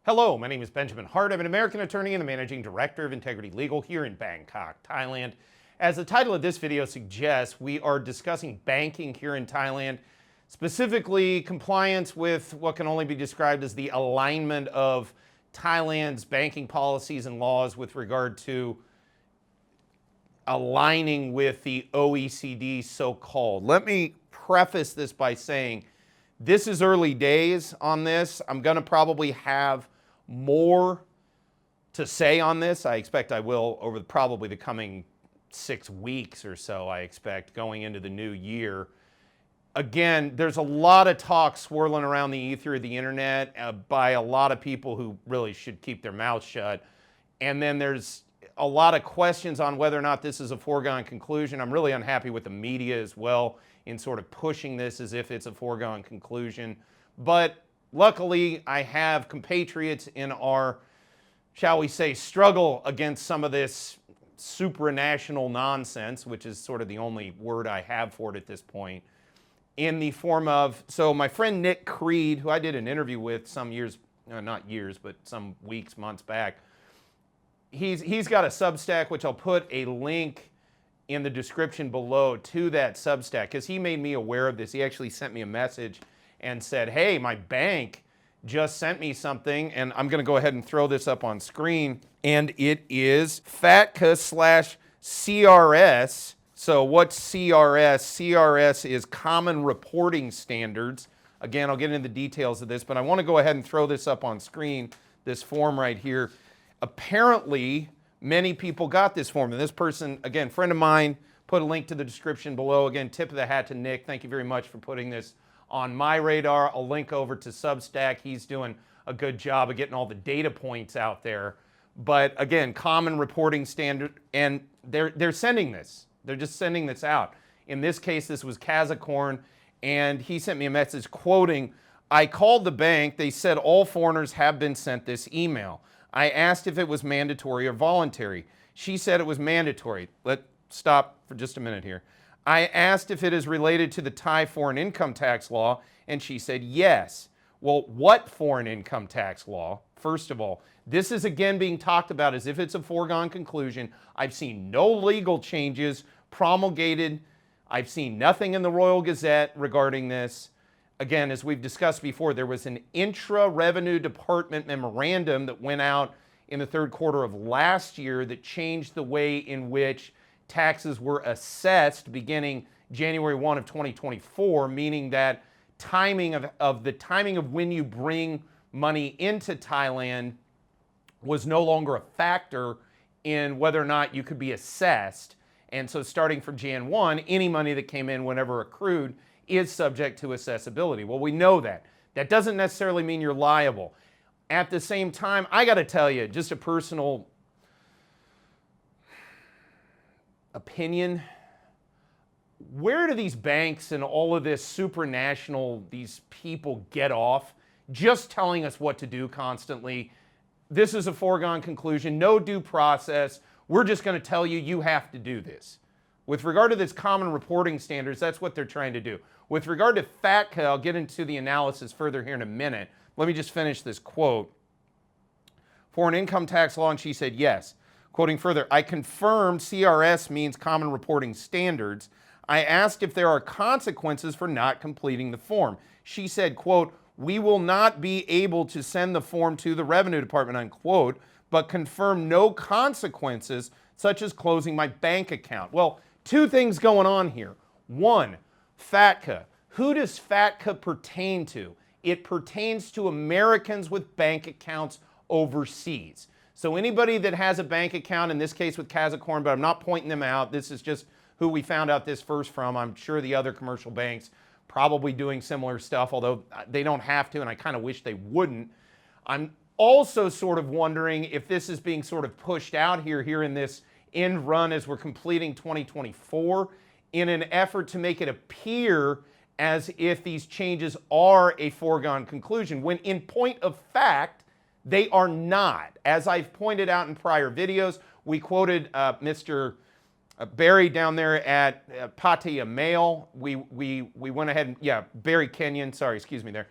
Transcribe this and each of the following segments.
Hello, my name is Benjamin Hart. I'm an American attorney and the Managing Director of Integrity Legal here in Bangkok, Thailand. As the title of this video suggests, we are discussing banking here in Thailand, specifically compliance with what can only be described as the alignment of Thailand's banking policies and laws with regard to aligning with the OECD so-called. Let me preface this by saying this is early days on this. I'm going to probably have more to say on this. I expect I will over probably the coming 6 weeks or so, I expect, going into the new year. Again, there's a lot of talk swirling around the ether of the internet by a lot of people who really should keep their mouths shut. And then there's a lot of questions on whether or not this is a foregone conclusion. I'm really unhappy with the media as well in sort of pushing this as if it's a foregone conclusion. But luckily, I have compatriots in our, shall we say, struggle against some of this supranational nonsense, which is sort of the only word I have for it at this point, in the form of, so my friend Nick Creed, who I did an interview with some years, not years, but some weeks, months back, he's got a Substack, which I'll put a link in the description below to that Substack, because he made me aware of this. He actually sent me a message and said, hey, my bank just sent me something, and I'm going to go ahead and throw this up on screen, and it is FATCA/CRS. So what's CRS? CRS is Common Reporting Standards. Again, I'll get into the details of this, but I want to go ahead and throw this up on screen, this form right here. Apparently, many people got this form, and this person, again, friend of mine, put a link to the description below. Again, tip of the hat to Nick. Thank you very much for putting this on my radar. I'll link over to Substack. He's doing a good job of getting all the data points out there. But again, Common Reporting Standard, and they're sending this. They're just sending this out. In this case, this was Kazakorn, and he sent me a message quoting, I called the bank. They said all foreigners have been sent this email. I asked if it was mandatory or voluntary. She said it was mandatory. Let's stop for just a minute here. I asked if it is related to the Thai foreign income tax law, and she said yes. Well, what foreign income tax law? First of all, this is again being talked about as if it's a foregone conclusion. I've seen no legal changes promulgated. I've seen nothing in the Royal Gazette regarding this. Again, as we've discussed before, there was an intra-revenue department memorandum that went out in the third quarter of last year that changed the way in which taxes were assessed beginning January 1 of 2024, meaning that timing of when you bring money into Thailand was no longer a factor in whether or not you could be assessed. And so starting from Jan 1, any money that came in whenever accrued is subject to accessibility. Well, we know that. That doesn't necessarily mean you're liable. At the same time, I got to tell you, just a personal opinion, where do these banks and all of this supranational, these people get off just telling us what to do constantly? This is a foregone conclusion, no due process. We're just going to tell you, you have to do this. With regard to this Common Reporting Standards, that's what they're trying to do. With regard to FATCA, I'll get into the analysis further here in a minute. Let me just finish this quote. Foreign income tax law, and she said yes. Quoting further, I confirmed CRS means Common Reporting Standards. I asked if there are consequences for not completing the form. She said, quote, we will not be able to send the form to the Revenue Department, unquote, but confirm no consequences such as closing my bank account. Well, two things going on here. One, FATCA. Who does FATCA pertain to? It pertains to Americans with bank accounts overseas. So anybody that has a bank account, in this case with Kazakorn, but I'm not pointing them out, this is just who we found out this first from. I'm sure the other commercial banks probably doing similar stuff, although they don't have to, and I kind of wish they wouldn't. I'm also sort of wondering if this is being sort of pushed out here in this end run as we're completing 2024 in an effort to make it appear as if these changes are a foregone conclusion, when in point of fact, they are not. As I've pointed out in prior videos, we quoted Mr. Barry down there at Pattaya Mail. We went ahead and, yeah, Barry Kenyon, sorry, excuse me there.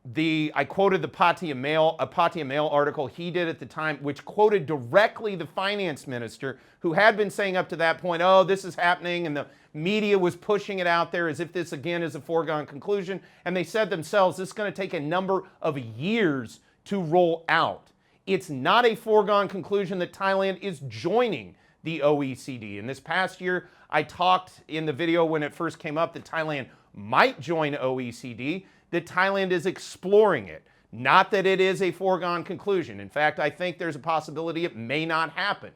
I quoted the Patia Mail, a Patia Mail article he did at the time, which quoted directly the finance minister, who had been saying up to that point, oh, this is happening, and the media was pushing it out there as if this again is a foregone conclusion. And they said themselves, this is going to take a number of years to roll out. It's not a foregone conclusion that Thailand is joining the OECD. And this past year, I talked in the video when it first came up that Thailand might join OECD, that Thailand is exploring it. Not that it is a foregone conclusion. In fact, I think there's a possibility it may not happen.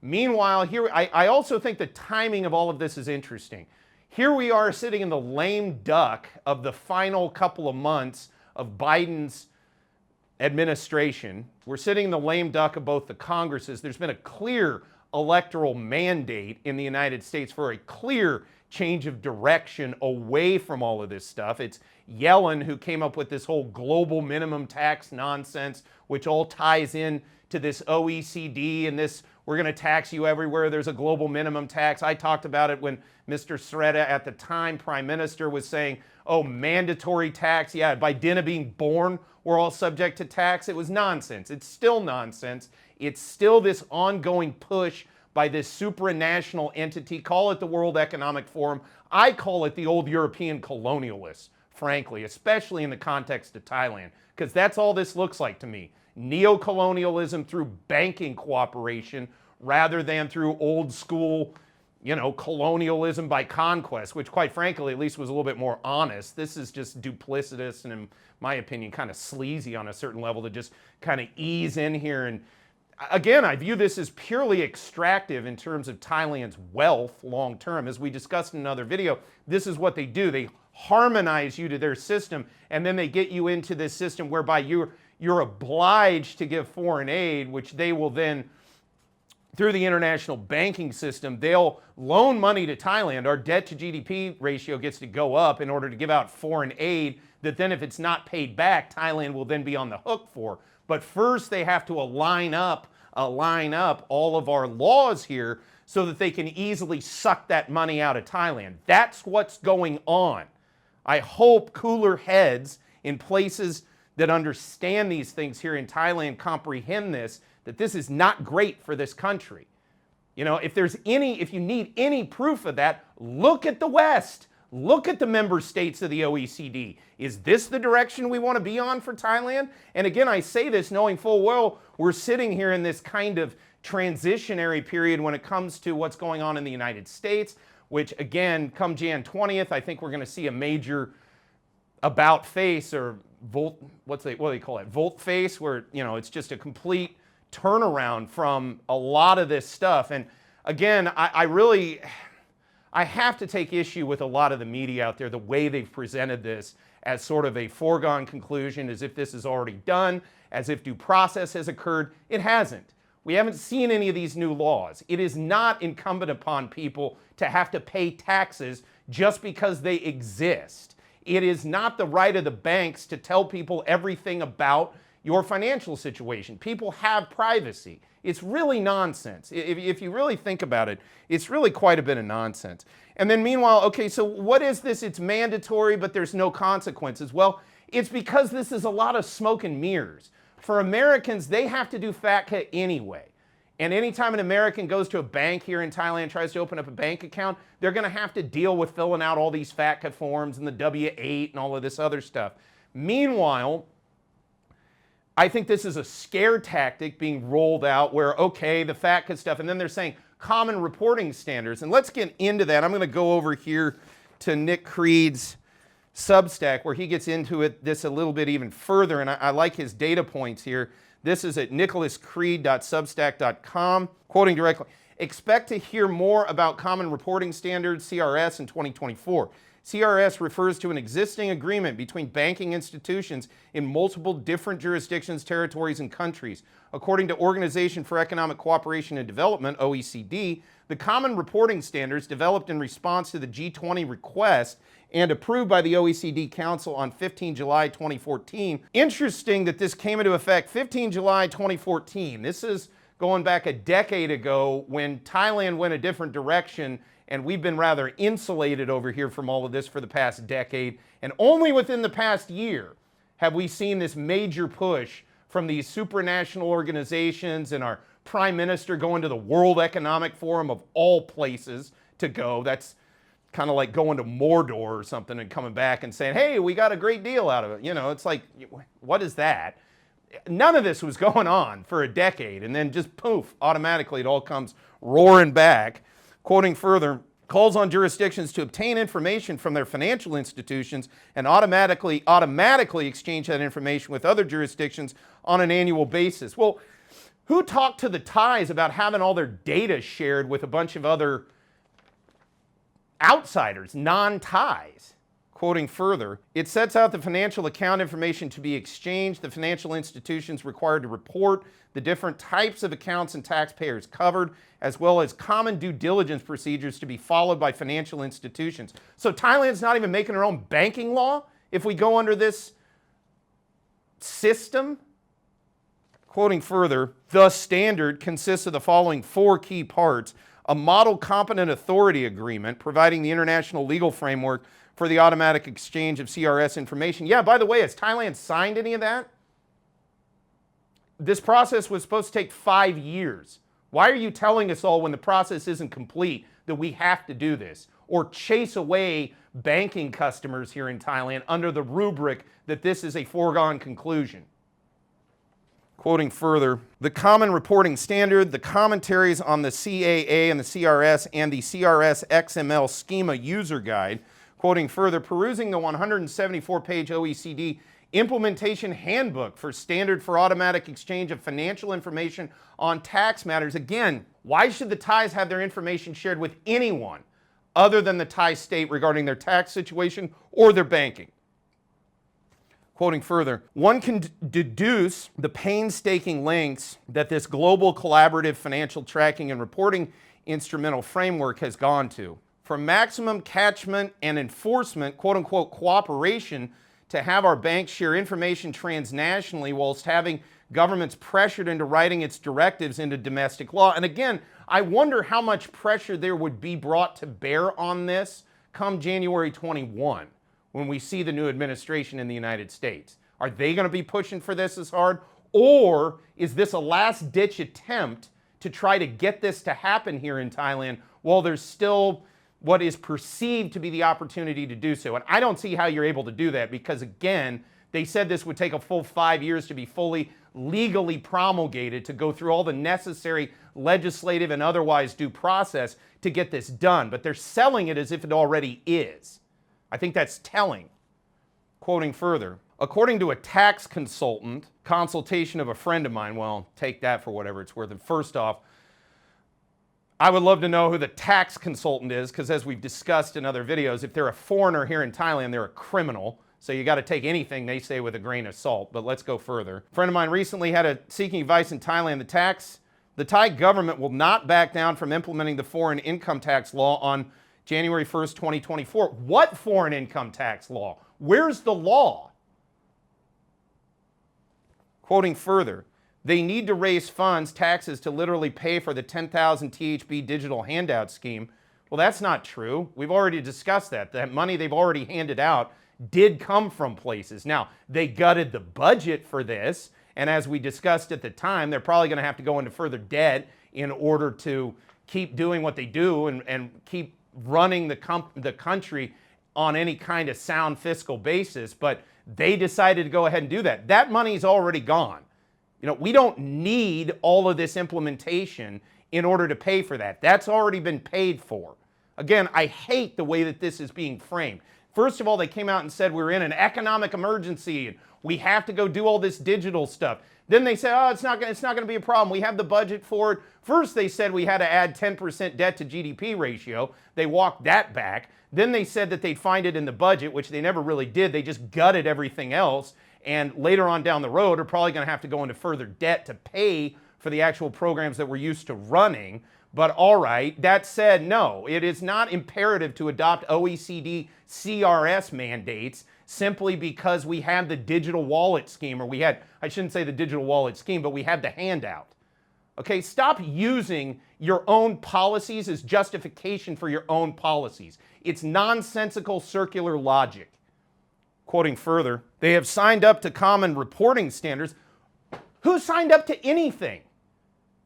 Meanwhile, here, I also think the timing of all of this is interesting. Here we are sitting in the lame duck of the final couple of months of Biden's administration. We're sitting in the lame duck of both the Congresses. There's been a clear electoral mandate in the United States for a clear change of direction away from all of this stuff. It's Yellen who came up with this whole global minimum tax nonsense, which all ties in to this OECD and this, we're going to tax you everywhere there's a global minimum tax. I talked about it when Mr. Sreda, at the time Prime Minister, was saying, oh, mandatory tax. Yeah, by dint of being born, we're all subject to tax. It was nonsense. It's still nonsense. It's still this ongoing push by this supranational entity. Call it the World Economic Forum. I call it the old European colonialists, frankly, especially in the context of Thailand, because that's all this looks like to me. Neo-colonialism through banking cooperation rather than through old school, colonialism by conquest, which quite frankly at least was a little bit more honest. This is just duplicitous and, in my opinion, kind of sleazy on a certain level to just kind of ease in here. And again, I view this as purely extractive in terms of Thailand's wealth long term. As we discussed in another video, this is what they do. They harmonize you to their system, and then they get you into this system whereby you're obliged to give foreign aid, which they will then, through the international banking system, they'll loan money to Thailand. Our debt to GDP ratio gets to go up in order to give out foreign aid that then if it's not paid back, Thailand will then be on the hook for. But first they have to align up all of our laws here so that they can easily suck that money out of Thailand. That's what's going on. I hope cooler heads in places that understand these things here in Thailand comprehend this, that this is not great for this country. If you need any proof of that, look at the West. Look at the member states of the OECD. Is this the direction we want to be on for Thailand? And again, I say this knowing full well we're sitting here in this kind of transitionary period when it comes to what's going on in the United States, which again, come Jan 20th, I think we're going to see a major about face or what do they call it? Volt face, where it's just a complete turnaround from a lot of this stuff. And again, I have to take issue with a lot of the media out there, the way they've presented this as sort of a foregone conclusion, as if this is already done, as if due process has occurred. It hasn't. We haven't seen any of these new laws. It is not incumbent upon people to have to pay taxes just because they exist. It is not the right of the banks to tell people everything about your financial situation. People have privacy. It's really nonsense. If you really think about it, it's really quite a bit of nonsense. And then meanwhile, okay, so what is this? It's mandatory, but there's no consequences. Well, it's because this is a lot of smoke and mirrors. For Americans, they have to do FATCA anyway. And anytime an American goes to a bank here in Thailand, tries to open up a bank account, they're going to have to deal with filling out all these FATCA forms and the W-8 and all of this other stuff. Meanwhile, I think this is a scare tactic being rolled out where, okay, the FATCA stuff, and then they're saying common reporting standards. And let's get into that. I'm going to go over here to Nick Creed's Substack where he gets into this a little bit even further, and I like his data points here. This is at nicholascreed.substack.com, quoting directly. Expect to hear more about Common Reporting Standards, CRS, in 2024. CRS refers to an existing agreement between banking institutions in multiple different jurisdictions, territories, and countries. According to Organization for Economic Cooperation and Development, OECD, the Common Reporting Standards developed in response to the G20 request and approved by the OECD Council on 15 July 2014. Interesting that this came into effect 15 July 2014. This is going back a decade ago when Thailand went a different direction, and we've been rather insulated over here from all of this for the past decade. And only within the past year have we seen this major push from these supranational organizations and our prime minister going to the World Economic Forum of all places to go. That's kind of like going to Mordor or something and coming back and saying, hey, we got a great deal out of it. You know, it's like, what is that? None of this was going on for a decade, and then just poof, automatically it all comes roaring back. Quoting further, calls on jurisdictions to obtain information from their financial institutions and automatically exchange that information with other jurisdictions on an annual basis. Well, who talked to the Thais about having all their data shared with a bunch of other outsiders, non-Thais? Quoting further, it sets out the financial account information to be exchanged. The financial institutions required to report the different types of accounts and taxpayers covered, as well as common due diligence procedures to be followed by financial institutions. So Thailand's not even making their own banking law if we go under this system? Quoting further, the standard consists of the following 4 key parts: a model competent authority agreement providing the international legal framework for the automatic exchange of CRS information. Yeah, by the way, has Thailand signed any of that? This process was supposed to take 5 years. Why are you telling us all when the process isn't complete that we have to do this? Or chase away banking customers here in Thailand under the rubric that this is a foregone conclusion? Quoting further, the common reporting standard, the commentaries on the CAA and the CRS, and the CRS XML schema user guide. Quoting further, perusing the 174-page OECD implementation handbook for standard for automatic exchange of financial information on tax matters. Again, why should the Thais have their information shared with anyone other than the Thai state regarding their tax situation or their banking? Quoting further, one can deduce the painstaking lengths that this global collaborative financial tracking and reporting instrumental framework has gone to. From maximum catchment and enforcement, quote unquote, cooperation, to have our banks share information transnationally whilst having governments pressured into writing its directives into domestic law. And again, I wonder how much pressure there would be brought to bear on this come January 21 when we see the new administration in the United States. Are they going to be pushing for this as hard? Or is this a last-ditch attempt to try to get this to happen here in Thailand while there's still what is perceived to be the opportunity to do so? And I don't see how you're able to do that because, again, they said this would take a full 5 years to be fully legally promulgated, to go through all the necessary legislative and otherwise due process to get this done. But they're selling it as if it already is. I think that's telling. Quoting further, according to a tax consultant, consultation of a friend of mine, well, take that for whatever it's worth. And first off, I would love to know who the tax consultant is, because as we've discussed in other videos, if they're a foreigner here in Thailand, they're a criminal. So you got to take anything they say with a grain of salt. But let's go further. A friend of mine recently had seeking advice in Thailand. The Thai government will not back down from implementing the foreign income tax law on January 1st, 2024. What foreign income tax law? Where's the law? Quoting further, they need to raise funds, taxes, to literally pay for the 10,000 THB digital handout scheme. Well, that's not true. We've already discussed that. That money they've already handed out did come from places. Now, they gutted the budget for this, and as we discussed at the time, they're probably going to have to go into further debt in order to keep doing what they do and keep running the country on any kind of sound fiscal basis. But they decided to go ahead and do that. That money's already gone. You know, we don't need all of this implementation in order to pay for that. That's already been paid for. Again, I hate the way that this is being framed. First of all, they came out and said we're in an economic emergency and we have to go do all this digital stuff. Then they said, oh, it's not going to be a problem. We have the budget for it. First, they said we had to add 10% debt to GDP ratio. They walked that back. Then they said that they'd find it in the budget, which they never really did. They just gutted everything else. And later on down the road, are probably going to have to go into further debt to pay for the actual programs that we're used to running. But all right, that said, no, it is not imperative to adopt OECD CRS mandates simply because we have the digital wallet scheme, or I shouldn't say the digital wallet scheme, but we have the handout. Okay, stop using your own policies as justification for your own policies. It's nonsensical circular logic. Quoting further, they have signed up to common reporting standards. Who signed up to anything?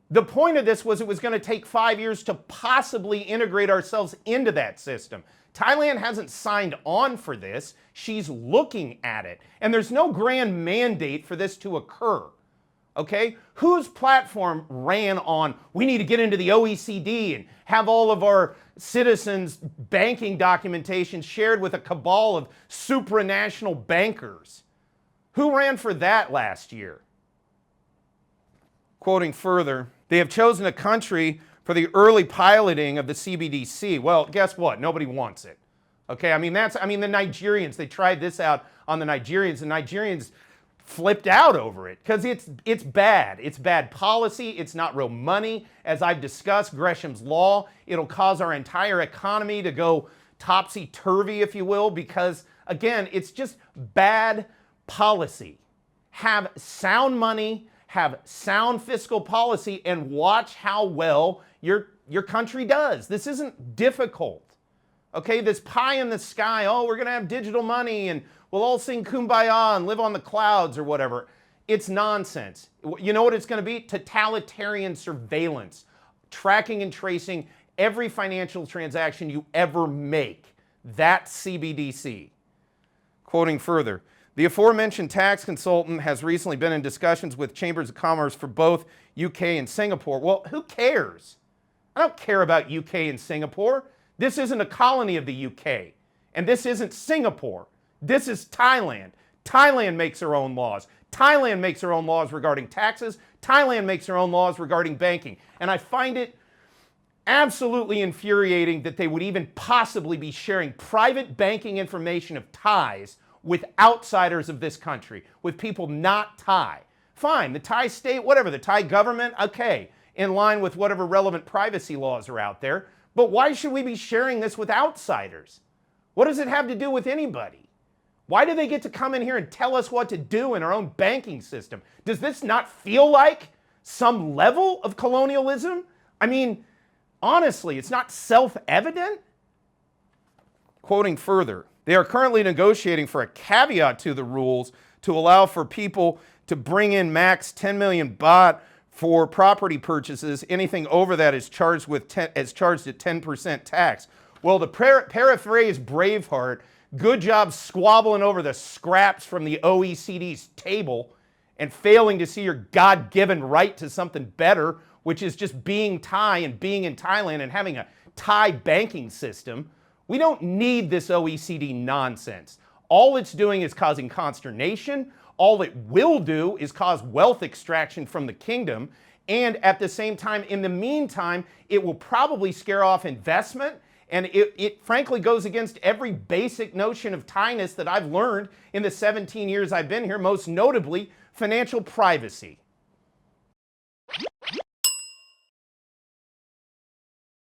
The point of this was it was going to take 5 years to possibly integrate ourselves into that system. Thailand hasn't signed on for this. She's looking at it. And there's no grand mandate for this to occur. Okay? Whose platform ran on, we need to get into the OECD and have all of our citizens' banking documentation shared with a cabal of supranational bankers? Who ran for that last year? Quoting further, they have chosen a country for the early piloting of the CBDC. Well, guess what? Nobody wants it. Okay, the Nigerians, they tried this out on the Nigerians. The Nigerians flipped out over it because it's bad. It's bad policy. It's not real money. As I've discussed, Gresham's law, it'll cause our entire economy to go topsy-turvy, if you will, because, again, it's just bad policy. Have sound money, have sound fiscal policy, and watch how well your country does. This isn't difficult. Okay, this pie in the sky, oh, we're going to have digital money and we'll all sing Kumbaya and live on the clouds or whatever. It's nonsense. You know what it's going to be? Totalitarian surveillance, tracking and tracing every financial transaction you ever make. That's CBDC. Quoting further, the aforementioned tax consultant has recently been in discussions with chambers of commerce for both UK and Singapore. Well, who cares? I don't care about UK and Singapore. This isn't a colony of the UK, and this isn't Singapore. This is Thailand. Thailand makes their own laws. Thailand makes their own laws regarding taxes. Thailand makes their own laws regarding banking. And I find it absolutely infuriating that they would even possibly be sharing private banking information of Thais with outsiders of this country, with people not Thai. Fine, the Thai state, whatever, the Thai government, okay, in line with whatever relevant privacy laws are out there. But why should we be sharing this with outsiders? What does it have to do with anybody? Why do they get to come in here and tell us what to do in our own banking system? Does this not feel like some level of colonialism? I mean, honestly, it's not self-evident? Quoting further, they are currently negotiating for a caveat to the rules to allow for people to bring in max 10 million baht for property purchases. Anything over that is charged at 10% tax. Well, to paraphrase Braveheart, good job squabbling over the scraps from the OECD's table and failing to see your God-given right to something better, which is just being Thai and being in Thailand and having a Thai banking system. We don't need this OECD nonsense. All it's doing is causing consternation. All it will do is cause wealth extraction from the kingdom. And at the same time, in the meantime, it will probably scare off investment. And it frankly goes against every basic notion of Thainess that I've learned in the 17 years I've been here, most notably financial privacy.